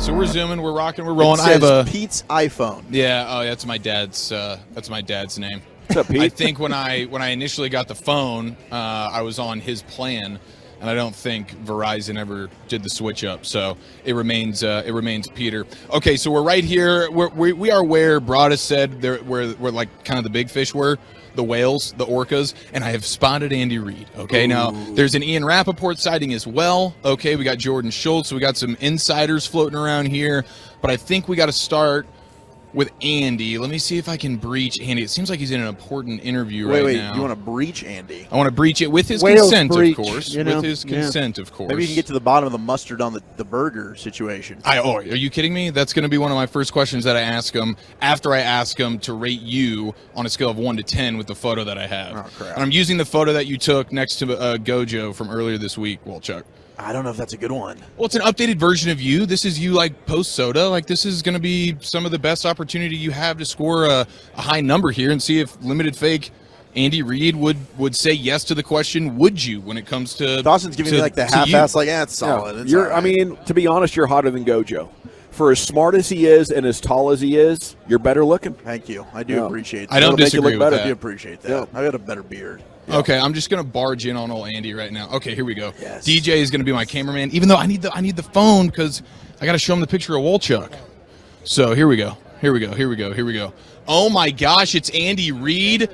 so we're zooming, we're rocking, we're rolling. It says Pete's iPhone. Yeah, oh, that's my dad's name. What's up, Pete? I think when I initially got the phone, I was on his plan, and I don't think Verizon ever did the switch up. So it remains Peter. Okay, so we're right here. We are where Broadus said where like kind of the big fish were. The whales, the orcas, and I have spotted Andy Reid. Okay, now there's an Ian Rappaport sighting as well. Okay, we got Jordan Schultz. We got some insiders floating around here, but I think we got to start with Andy. Let me see if I can breach Andy. It seems like he's in an important interview right now. You want to breach Andy? I want to breach it with his Wales consent, breach, of course. you know? With his consent, of course. Maybe you can get to the bottom of the mustard on the burger situation. Are you kidding me? That's going to be one of my first questions that I ask him after I ask him to rate you on a scale of 1 to 10 with the photo that I have. Oh, crap. And I'm using the photo that you took next to Gojo from earlier this week, Chuck. I don't know if that's a good one. Well, it's an updated version of you. This is you like post-soda. Like, this is going to be some of the best opportunity you have to score a high number here and see if limited fake Andy Reid would say yes to the question, would you, when it comes to Dawson's giving me like the half-ass, like, it's solid. Yeah, It's all right. I mean, to be honest, you're hotter than Gojo. For as smart as he is and as tall as he is, you're better looking. Thank you. I do appreciate that. I don't It'll make you disagree look with better. I do that. appreciate that. Yeah. I got a better beard. Okay, I'm just gonna barge in on old Andy right now. Okay, here we go. Yes. DJ is gonna be my cameraman, even though I need the phone because I gotta show him the picture of Wolchuk. So here we go. Oh my gosh, it's Andy Reid.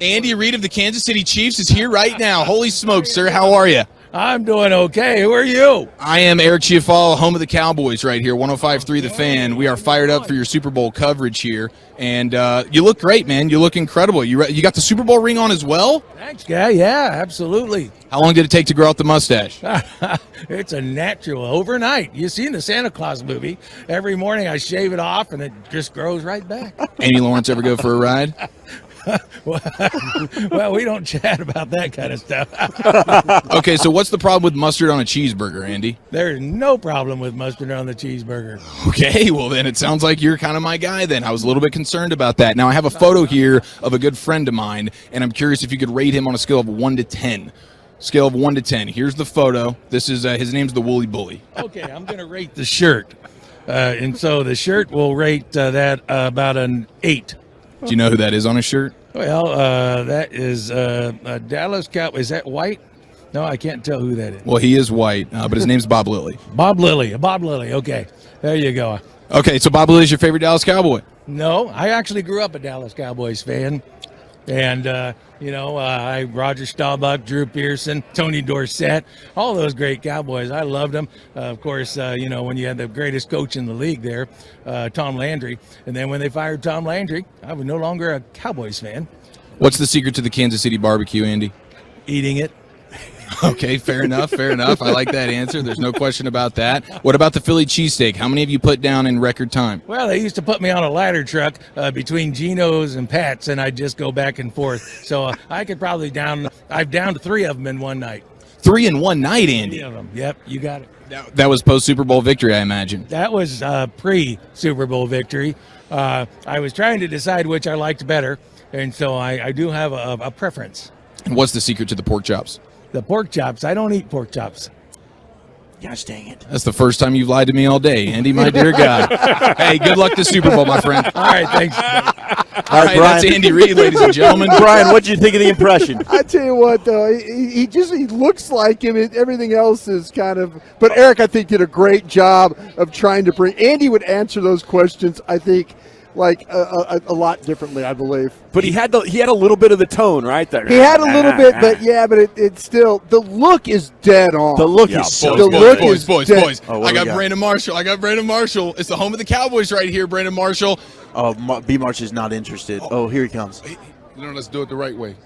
Andy Reid of the Kansas City Chiefs is here right now. Holy smokes, sir! How are you? I'm doing okay. Who are you? I am Eric Chiofalo, home of the Cowboys right here, 105.3 The Fan. We are fired up for your Super Bowl coverage here. And you look great, man. You look incredible. You got the Super Bowl ring on as well? Thanks, guy. Yeah, absolutely. How long did it take to grow out the mustache? It's a natural overnight. You seen the Santa Claus movie. Every morning I shave it off and it just grows right back. Amy Lawrence ever go for a ride? Well, we don't chat about that kind of stuff. Okay, so what's the problem with mustard on a cheeseburger, Andy? There's no problem with mustard on the cheeseburger. Okay, well then it sounds like you're kind of my guy then. I was a little bit concerned about that. Now I have a photo here of a good friend of mine, and I'm curious if you could rate him on a scale of 1 to 10. Scale of 1 to 10. Here's the photo. This is his name's the Woolly Bully. Okay, I'm going to rate the shirt. And so the shirt will rate that about an 8. Do you know who that is on his shirt? Well, that is a Dallas Cowboy. Is that white? No, I can't tell who that is. Well, he is white, but his name's Bob Lilly. Bob Lilly. Okay, there you go. Okay, so Bob Lilly's your favorite Dallas Cowboy? No, I actually grew up a Dallas Cowboys fan. And, Roger Staubach, Drew Pearson, Tony Dorsett, all those great Cowboys. I loved them. Of course, when you had the greatest coach in the league there, Tom Landry. And then when they fired Tom Landry, I was no longer a Cowboys fan. What's the secret to the Kansas City barbecue, Andy? Eating it. Okay, fair enough. I like that answer. There's no question about that. What about the Philly cheesesteak? How many have you put down in record time? Well, they used to put me on a ladder truck between Geno's and Pat's, and I'd just go back and forth. So I could probably I've downed 3 of them in one night. 3 in one night, Andy? 3 of them. Yep, you got it. That was post-Super Bowl victory, I imagine. That was pre-Super Bowl victory. I was trying to decide which I liked better, and so I do have a preference. And what's the secret to the pork chops? The pork chops. I don't eat pork chops. Gosh dang it. That's the first time you've lied to me all day, Andy, my dear God. Hey, good luck this Super Bowl, my friend. All right, thanks. All right, that's Brian. Andy Reid, ladies and gentlemen. Brian, what did you think of the impression? I tell you what, though, he looks like him. Everything else is kind of. But Eric, I think, did a great job of trying to bring. Andy would answer those questions, I think, like a lot differently, I believe. But he had a little bit of the tone right there. He had a little bit, but it's still the look is dead on. The look is so Boys. Oh, I got Brandon Marshall. It's the home of the Cowboys right here, Brandon Marshall. Oh, B-March is not interested. Oh, here he comes. Let's do it the right way.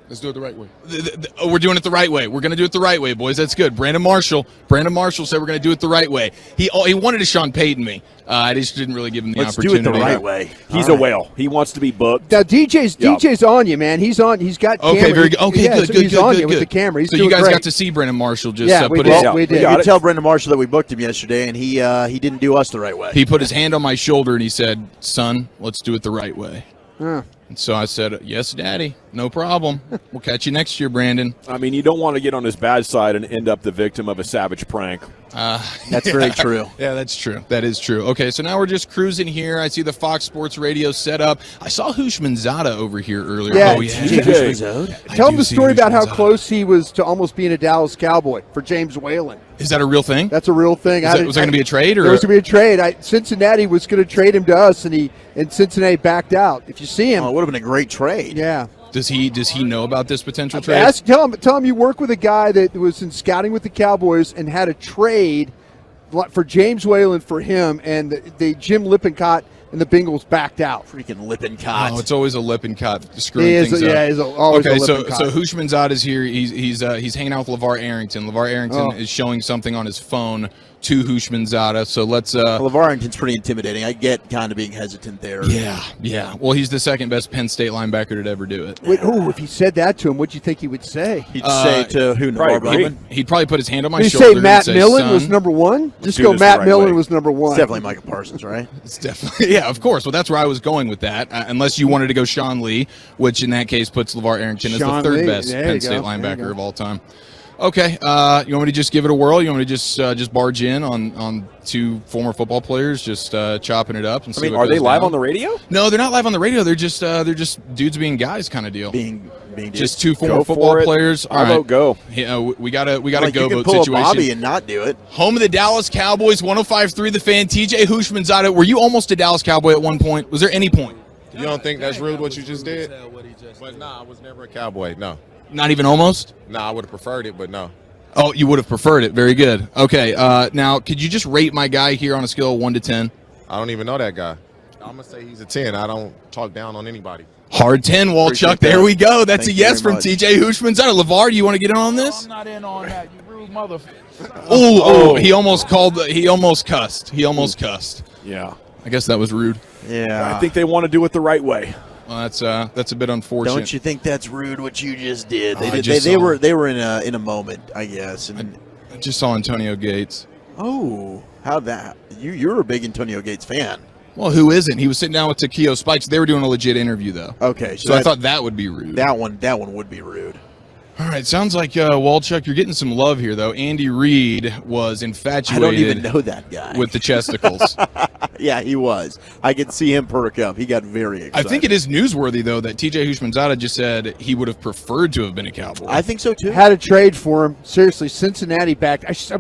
We're doing it the right way. We're going to do it the right way, boys. That's good. Brandon Marshall said we're going to do it the right way. He wanted to Sean Payton me. I just didn't really give him the Let's opportunity. do it the right way. He's a whale. He wants to be booked. Now DJ's on you, man. He's on. He's got. Okay, camera. very good. Okay, yeah, good, so good, he's good, on good, you good. with the camera. He's so doing you guys great. got to see Brandon Marshall just we put did. his. We did. You could tell Brendan Marshall that we booked him yesterday, and he didn't do us the right way. He put his hand on my shoulder and he said, "Son, let's do it the right way." And so I said, "Yes, Daddy." No problem. We'll catch you next year, Brandon. I mean, you don't want to get on his bad side and end up the victim of a savage prank. That's very true. Yeah, that's true. That is true. Okay, so now we're just cruising here. I see the Fox Sports Radio set up. I saw Houshmandzadeh over here earlier. Yeah, oh, yeah. Tell him the story about how Houshmandzadeh. close he was to almost being a Dallas Cowboy for James Whalen. Is that a real thing? That's a real thing. Was that going to be a trade? Or? There was going to be a trade. Cincinnati was going to trade him to us, and Cincinnati backed out. If you see him, Oh, it would have been a great trade. yeah. Does he know about this potential trade? Tell him you work with a guy that was in scouting with the Cowboys and had a trade for James Whalen for him, and the Jim Lippincott and the Bengals backed out. Freaking Lippincott. Oh, it's always a Lippincott screwing things up. Yeah, he's always okay, a so Lippincott. Houshmandzadeh is here. He's hanging out with LeVar Arrington. LeVar Arrington is showing something on his phone to Houshmandzadeh. So let's. LeVar Arrington's pretty intimidating. I get kind of being hesitant there. Yeah. Well, he's the second best Penn State linebacker to ever do it. Wait, if he said that to him, what'd you think he would say? He'd say to who? Probably Navarro Bowman? He'd probably put his hand on my Did he shoulder. say and Matt say, Millen "Son." was number one? Just do go this Matt the right Millen way. was number one. It's definitely Micah Parsons, right? It's definitely yeah, of course. Well, that's where I was going with that. Unless you wanted to go Sean Lee, which in that case puts LeVar Arrington as Sean the third Lee. best There you Penn go. State There you linebacker go. of all time. Okay, you want me to just give it a whirl? You want me to just barge in on two former football players, just chopping it up and see what Are they goes live down? on the radio? No, they're not live on the radio. They're just dudes being guys kind of deal. Being Just two former Go football for it. players. I vote go. Yeah, we got a like go you can vote pull situation. a Bobby and not do it. Home of the Dallas Cowboys, 105.3 The Fan. TJ Houshmandzadeh. Were you almost a Dallas Cowboy at one point? Was there any point? You don't think that's rude what you just did? But nah, I was never a Cowboy. No. Not even almost? Nah, I would have preferred it, but no. Oh, you would have preferred it. Very good. Okay. Now, could you just rate my guy here on a scale of 1 to 10? I don't even know that guy. I'm going to say he's a 10. I don't talk down on anybody. Hard 10, Walchuk. Appreciate There that. we go. That's Thank a you yes very from much. TJ Houshmandzadeh. LeVar, do you want to get in on this? I'm not in on that, you rude motherfucker. Oh, he almost cussed. He almost cussed. Yeah. I guess that was rude. Yeah. I think they want to do it the right way. Well, that's a bit unfortunate. Don't you think that's rude what you just did? They I did. just They saw- were in a moment, I guess. And I just saw Antonio Gates. how that? You're a big Antonio Gates fan. Well, who isn't? He was sitting down with Takeo Spikes. They were doing a legit interview, though. Okay, So I thought that would be rude. that one would be rude. All right, sounds like Walchuk, you're getting some love here, though. Andy Reid was I infatuated don't even know that guy. with the chesticles. Yeah, he was. I could see him perk up. He got very I excited. think it is newsworthy, though, that TJ Houshmandzadeh just said he would have preferred to have been a Cowboy. I think so too. Had a trade for him. Seriously, Cincinnati backed. I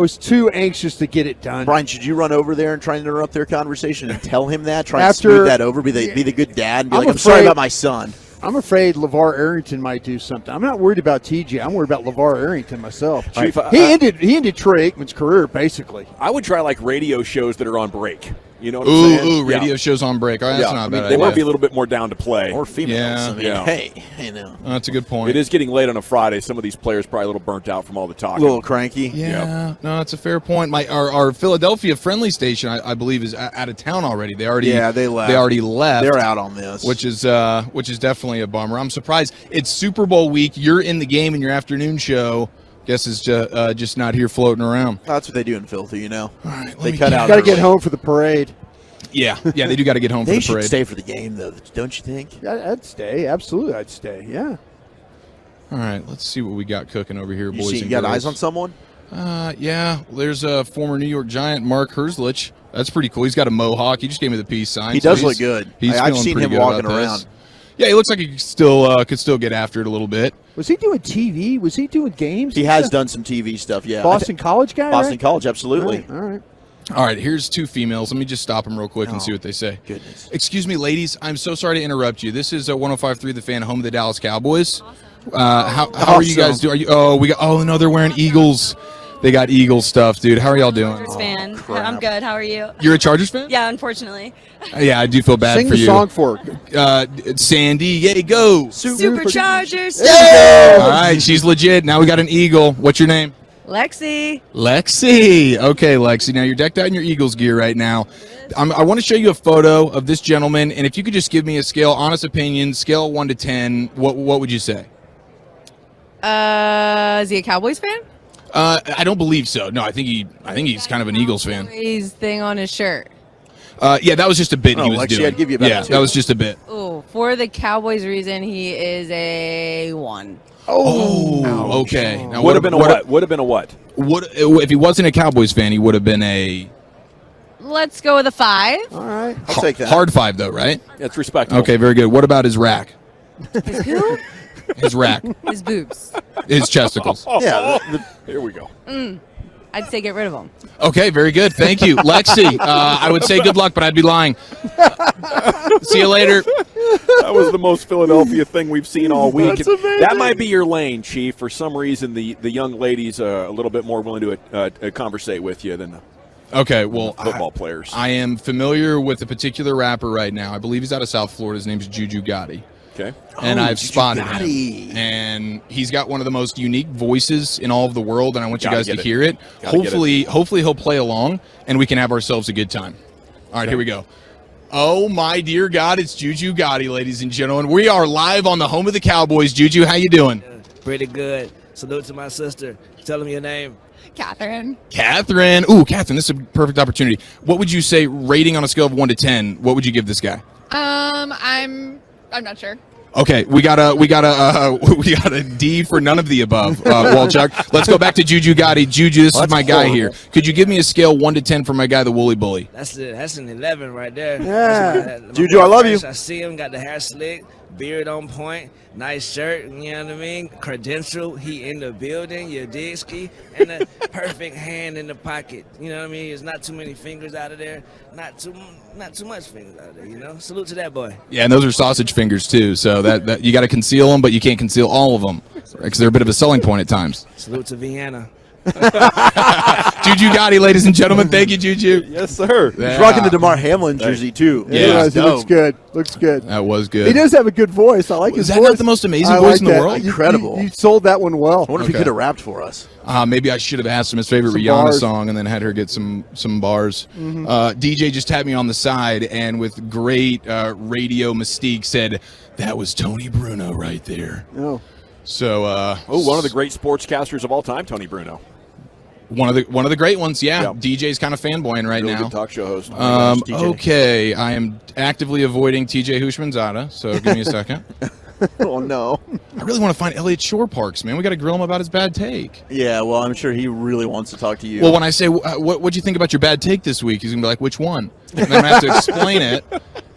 was too anxious to get it done. Brian, should you run over there and try and interrupt their conversation and tell him that? Try and After- smooth that over. Be the good dad and be I'm like, I'm sorry afraid- about my son. I'm afraid LeVar Arrington might do something. I'm not worried about TJ. I'm worried about LeVar Arrington myself. Chief, He ended Troy Aikman's career basically. I would try like radio shows that are on break. You know what I'm saying? Ooh, radio Yeah. shows on break. All right, that's Yeah. not I a mean, bad they idea. might be a little bit more down to play. Or females. Yeah. I mean, Yeah. hey, you know. Oh, that's a good point. It is getting late on a Friday. Some of these players probably a little burnt out from all the A talking. little cranky. Yeah, no, that's a fair point. Our Philadelphia friendly station, I believe, is out of town already. They left. They already left. They're out on this. which is definitely a bummer. I'm surprised. It's Super Bowl week. You're in the game in your afternoon show. Guess it's just not here floating around. That's what they do in Filthy, you know. All right, They cut out. Got to get early. home for the parade. Yeah, they do got to get home for They the should parade. stay for the game, though. Don't you think? Yeah, I'd stay. Absolutely, I'd stay. Yeah. All right, let's see what we got cooking over here, boys. You and got girls. eyes on someone? Yeah, there's a former New York Giant, Mark Herzlich. That's pretty cool. He's got a mohawk. He just gave me the peace sign. He so does he's- look good. He's I've feeling seen pretty him good walking about this. around. Yeah, he looks like he could still get after it a little bit. Was he doing TV? Was he doing games? He has done some TV stuff, yeah. Boston College guy. Boston right? College, absolutely. All right. All right, here's two females. Let me just stop them real quick and see what they say. Goodness. Excuse me, ladies. I'm so sorry to interrupt you. This is 105.3 The Fan, home of the Dallas Cowboys. How are you guys doing? No, they're wearing Eagles. They got Eagles stuff, dude. How are y'all doing? Chargers fan. I'm good. How are you? You're a Chargers fan? Yeah, unfortunately. Yeah, I do feel bad Sing for the you. song for her. Sandy, yay, go. Superchargers. All right, she's legit. Now we got an Eagle. What's your name? Lexi. Lexi. Okay, Lexi. Now you're decked out in your Eagles gear right now. I want to show you a photo of this gentleman, and if you could just give me a scale, honest opinion, scale 1 to 10, what would you say? Is he a Cowboys fan? I don't believe so. No, I think he's kind of an Eagles fan. Cowboys thing on his shirt. Yeah, that was just a bit he was Lexi, doing. I'd give you about yeah, a 2. that was just a bit. Ooh, for the Cowboys reason, he is a 1. Oh, okay. Now, Would have been a what? Would have been a what? If he wasn't a Cowboys fan, he would have been a Let's go with a 5. All right. I'll take that. hard 5, though, right? That's respectable. Okay, very good. What about his rack? His who? His rack. His boobs. His chesticles. Yeah. Here we go. I'd say get rid of them. Okay, very good. Thank you. Lexi, I would say good luck, but I'd be lying. See you later. That was the most Philadelphia thing we've seen all week. That's amazing. That might be your lane, Chief. For some reason, the young ladies are a little bit more willing to conversate with you than the Okay, well, football players. I am familiar with a particular rapper right now. I believe he's out of South Florida. His name's Juju Gotti. Okay. And I've Juju spotted Gotti. him. And he's got one of the most unique voices in all of the world, and I want you Gotta guys to get it. hear it. Gotta get it. Hopefully he'll play along, and we can have ourselves a good time. All right, here we go. Oh, my dear God, it's Juju Gotti, ladies and gentlemen. We are live on the home of the Cowboys. Juju, how you doing? Pretty good. Salute to my sister. Tell him your name. Catherine. Catherine. Ooh, Catherine, this is a perfect opportunity. What would you say, rating on a scale of 1 to 10, what would you give this guy? I'm not sure. Okay, we got a D for none of the above, Walchuk. Let's go back to Juju Gotti. Juju, this is my guy here. Could you give me a scale 1 to 10 for my guy, the Woolly Bully? That's it. That's an 11 right there. Yeah. My Juju, I love you. I see him, got the hair slick, beard on point, nice shirt, you know what I mean? Credential, he in the building, your dig ski, and a perfect hand in the pocket. You know what I mean? There's not too many fingers out of there, not too much fingers out of there, you know? Salute to that boy. Yeah, and those are sausage fingers too. So that you got to conceal them, but you can't conceal all of them because they're a bit of a selling point at times. Salute to Vienna. Juju Gotti, ladies and gentlemen, thank you, Juju. Yes, sir. He's rocking the DeMar Hamlin jersey, too. Yeah, He looks good. Looks good. That was good. He does have a good voice. I like his Is voice. that not the most amazing I voice like in the that. world? Incredible. You sold that one well. I wonder if he Okay. could have rapped for us. Maybe I should have asked him his favorite Some Rihanna bars. song and then had her get some bars. DJ just tapped me on the side and with great radio mystique said, that was Tony Bruno right there. Oh. So one of the great sportscasters of all time, Tony Bruno. one of the great ones, yeah. Yeah. DJ's kind of fanboying right Really now. good talk show host. TJ. Okay, I am actively avoiding TJ Houshmandzadeh, so give me a second. Oh, no. I really want to find Eliot Shorr-Parks, man. We got to grill him about his bad take. Yeah, well, I'm sure he really wants to talk to you. Well, when I say, what'd you think about your bad take this week? He's going to be like, which one? And then I'm going to have to explain it.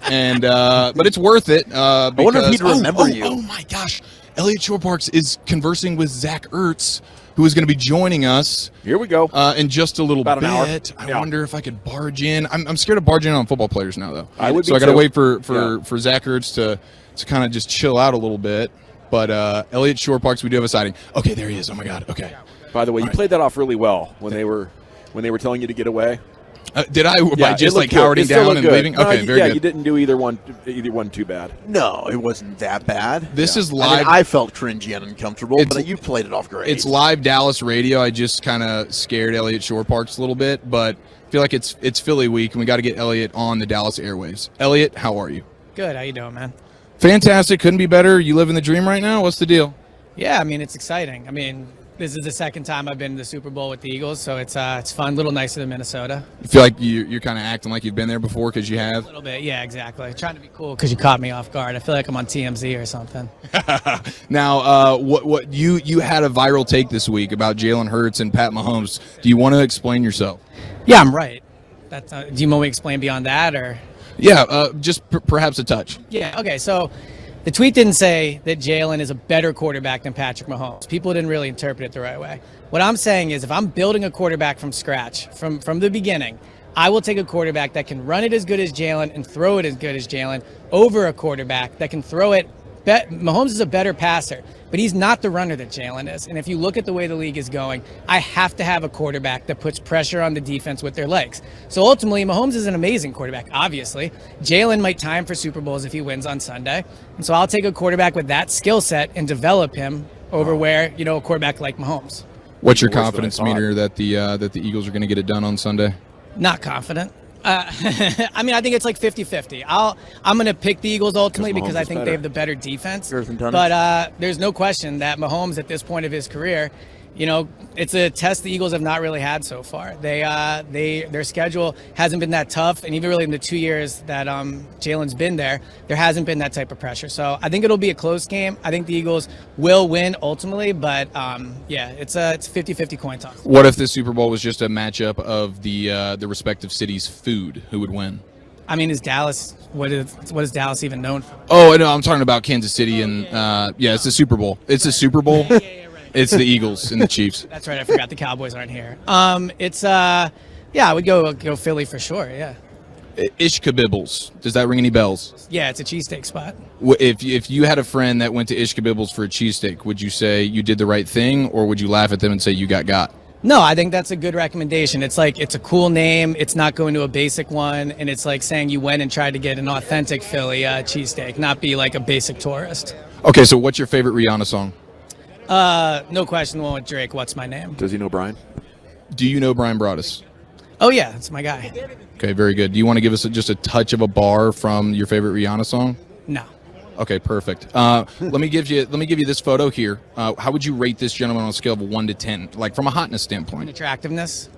And but it's worth it. I wonder if he'd remember you. Oh, my gosh. Eliot Shorr-Parks is conversing with Zach Ertz, who is going to be joining us Here we go. in just a little About bit. an hour. I Yeah. wonder if I could barge in. I'm scared of barging in on football players now, though. I would be so I got to too. wait for Zach Ertz to kind of just chill out a little bit. But Eliot Shorr-Parks, we do have a sighting. Okay, there he is. Oh my God. Okay. By the way, you played that off really well when they were telling you to get away. Did I by it just looked like good. cowarding It still down looked and good. leaving? No, Okay, very good. you didn't do either one too bad. No, it wasn't that bad. This is I live. mean, I felt cringy and uncomfortable, It's- but you played it off great. It's live Dallas radio. I just kind of scared Eliot Shorr-Parks a little bit, but I feel like it's Philly week, and we got to get Eliot on the Dallas airwaves. Eliot, how are you? Good. How you doing, man? Fantastic. Couldn't be better. You living the dream right now? What's the deal? Yeah, I mean, it's exciting. I mean, this is the second time I've been to the Super Bowl with the Eagles, so it's fun. A little nicer than Minnesota. You feel like you're kind of acting like you've been there before because you A have? little bit, yeah, exactly. Trying to be cool because you caught me off guard. I feel like I'm on TMZ or something. Now, what you had a viral take this week about Jalen Hurts and Pat Mahomes. Do you want to explain yourself? Yeah, I'm right. That's. Do you want me to explain beyond that, or? Yeah, just perhaps a touch. Yeah. Okay. So, the tweet didn't say that Jalen is a better quarterback than Patrick Mahomes. People didn't really interpret it the right way. What I'm saying is, if I'm building a quarterback from scratch, from the beginning, I will take a quarterback that can run it as good as Jalen and throw it as good as Jalen over a quarterback that can throw it. Mahomes is a better passer, but he's not the runner that Jalen is. And if you look at the way the league is going, I have to have a quarterback that puts pressure on the defense with their legs. So ultimately, Mahomes is an amazing quarterback, obviously. Jalen might tie him for Super Bowls if he wins on Sunday. And so I'll take a quarterback with that skill set and develop him over where, a quarterback like Mahomes. What's your Worse than I confidence thought. meter that the Eagles are going to get it done on Sunday? Not confident. I mean, I think it's like 50-50. I'm going to pick the Eagles ultimately because I think they have the better defense. Girth and tonnage. But there's no question that Mahomes at this point of his career it's a test the Eagles have not really had so far. Their schedule hasn't been that tough, and even really in the 2 years that Jalen's been there hasn't been that type of pressure. So I think it'll be a close game. I think the Eagles will win ultimately, but it's a 50-50 coin toss. What if the Super Bowl was just a matchup of the respective cities' food? Who would win? I mean, is Dallas what is Dallas even known for? Oh, no, I'm talking about Kansas City, and it's the Super Bowl. It's the Super Bowl. It's the Eagles and the Chiefs. That's right. I forgot the Cowboys aren't here. I would go Philly for sure. Yeah. Ishkabibbles. Does that ring any bells? Yeah, it's a cheesesteak spot. If you had a friend that went to Ishkabibbles for a cheesesteak, would you say you did the right thing, or would you laugh at them and say you got? No, I think that's a good recommendation. It's a cool name. It's not going to a basic one, and it's like saying you went and tried to get an authentic Philly cheesesteak, not be like a basic tourist. Okay, so what's your favorite Rihanna song? No question, the one with Drake. What's my name? Does he know Brian? Do you know Brian Broaddus? Oh yeah, that's my guy. Okay, very good. Do you want to give us just a touch of a bar from your favorite Rihanna song? No. Okay, perfect. Let me give you this photo here. How would you rate this gentleman on a scale of 1 to 10, like from a hotness standpoint? Attractiveness.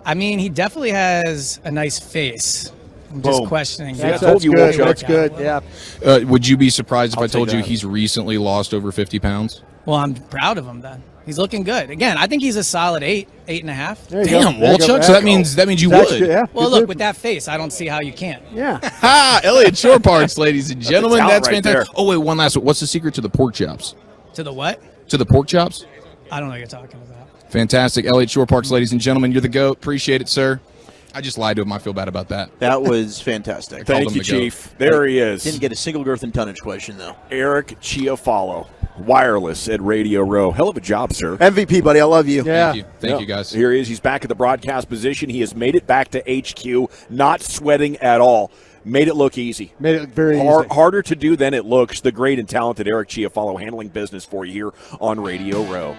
I mean, he definitely has a nice face. I'm just questioning. That's good. That's good. Yeah. Would you be surprised if I told you he's recently lost over 50 pounds? Well, I'm proud of him then. He's looking good. Again, I think he's a solid 8.5. Damn, Walchuk. So that means you would. Good, yeah. Well, look, with that face, I don't see how you can't. Yeah. Ha! Eliot Shorr-Parks, ladies and gentlemen. That's right fantastic. there. Oh, wait, one last one. What's the secret to the pork chops? To the what? To the pork chops? I don't know what you're talking about. Fantastic. Eliot Shorr-Parks, ladies and gentlemen. You're the GOAT. Appreciate it, sir. I just lied to him. I feel bad about that. That was fantastic. Thank you, Chief. There he is. Didn't get a single girth and tonnage question, though. Eric Chiofalo, wireless at Radio Row. Hell of a job, sir. MVP, buddy. I love you. Yeah. Thank you, guys. Here he is. He's back at the broadcast position. He has made it back to HQ, not sweating at all. Made it look easy. Made it very easy. Harder to do than it looks. The great and talented Eric Chiofalo handling business for you here on Radio Row.